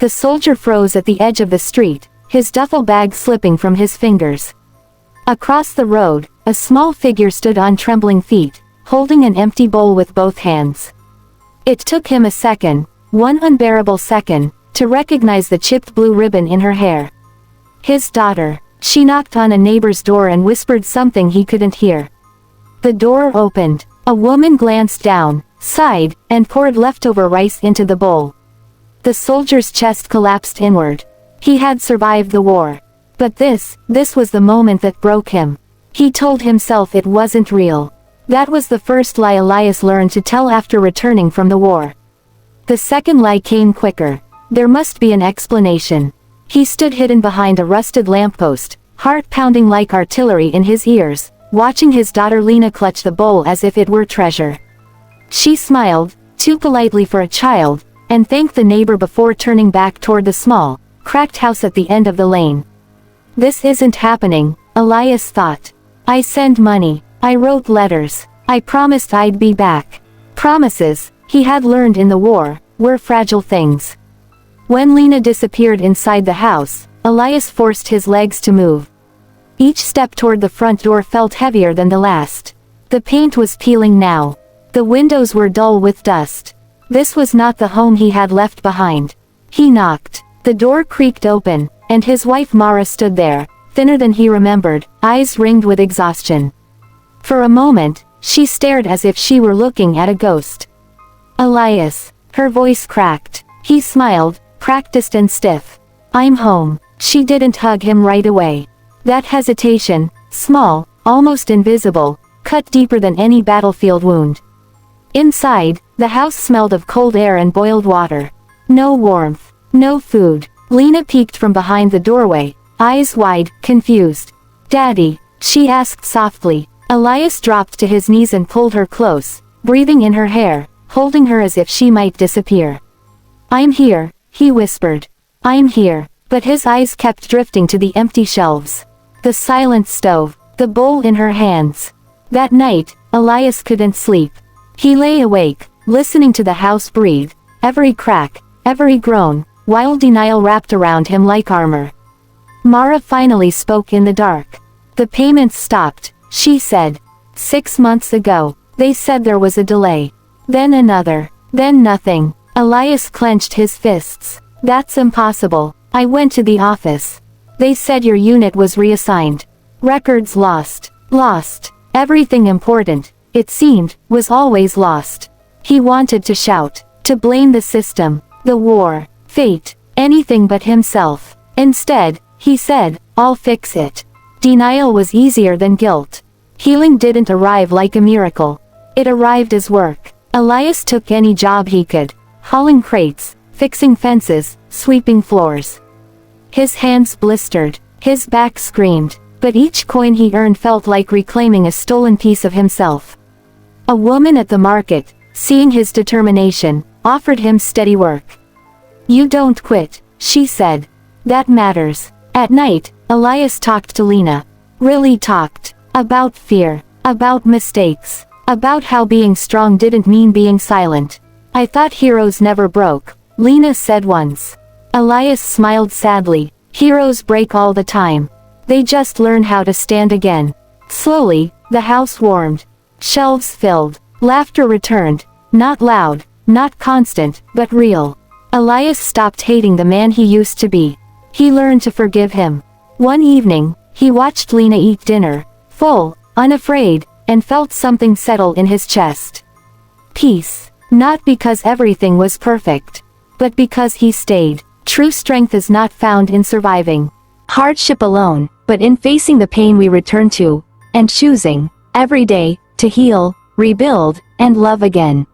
The soldier froze at the edge of the street, his duffel bag slipping from his fingers. Across the road, a small figure stood on trembling feet, holding an empty bowl with both hands. It took him a second, one unbearable second, to recognize the chipped blue ribbon in her hair. His daughter. She knocked on a neighbor's door and whispered something he couldn't hear. The door opened. A woman glanced down, sighed, and poured leftover rice into the bowl. The soldier's chest collapsed inward. He had survived the war. But this was the moment that broke him. He told himself it wasn't real. That was the first lie Elias learned to tell after returning from the war. The second lie came quicker. There must be an explanation. He stood hidden behind a rusted lamppost, heart pounding like artillery in his ears, watching his daughter Lena clutch the bowl as if it were treasure. She smiled, too politely for a child, and thanked the neighbor before turning back toward the small, cracked house at the end of the lane. This isn't happening, Elias thought. I send money. I wrote letters. I promised I'd be back. Promises, he had learned in the war, were fragile things. When Lena disappeared inside the house, Elias forced his legs to move. Each step toward the front door felt heavier than the last. The paint was peeling now. The windows were dull with dust. This was not the home he had left behind. He knocked. The door creaked open, and his wife Mara stood there, thinner than he remembered, eyes ringed with exhaustion. For a moment, she stared as if she were looking at a ghost. Elias. Her voice cracked. He smiled, practiced and stiff. I'm home. She didn't hug him right away. That hesitation, small, almost invisible, cut deeper than any battlefield wound. Inside, the house smelled of cold air and boiled water. No warmth. No food. Lena peeked from behind the doorway, eyes wide, confused. Daddy, she asked softly. Elias dropped to his knees and pulled her close, breathing in her hair, holding her as if she might disappear. I'm here, he whispered. I'm here. But his eyes kept drifting to the empty shelves. The silent stove, the bowl in her hands. That night, Elias couldn't sleep. He lay awake, listening to the house breathe, every crack, every groan, while denial wrapped around him like armor. Mara finally spoke in the dark. The payments stopped, she said. 6 months ago, they said there was a delay. Then another. Then nothing. Elias clenched his fists. That's impossible. I went to the office. They said your unit was reassigned. Records lost. Lost. Everything important, it seemed, was always lost. He wanted to shout, to blame the system, the war, fate, anything but himself. Instead, he said, I'll fix it. Denial was easier than guilt. Healing didn't arrive like a miracle. It arrived as work. Elias took any job he could, hauling crates, fixing fences, sweeping floors. His hands blistered, his back screamed, but each coin he earned felt like reclaiming a stolen piece of himself. A woman at the market, seeing his determination, offered him steady work. You don't quit, she said. That matters. At night, Elias talked to Lena. Really talked. About fear. About mistakes. About how being strong didn't mean being silent. I thought heroes never broke, Lena said once. Elias smiled sadly. Heroes break all the time. They just learn how to stand again. Slowly, the house warmed. Shelves filled. Laughter returned. Not loud, not constant, but real. Elias stopped hating the man he used to be. He learned to forgive him. One evening, he watched Lena eat dinner, full, unafraid, and felt something settle in his chest. Peace. Not because everything was perfect, but because he stayed. True strength is not found in surviving hardship alone, but in facing the pain we return to, and choosing, every day, to heal, rebuild, and love again.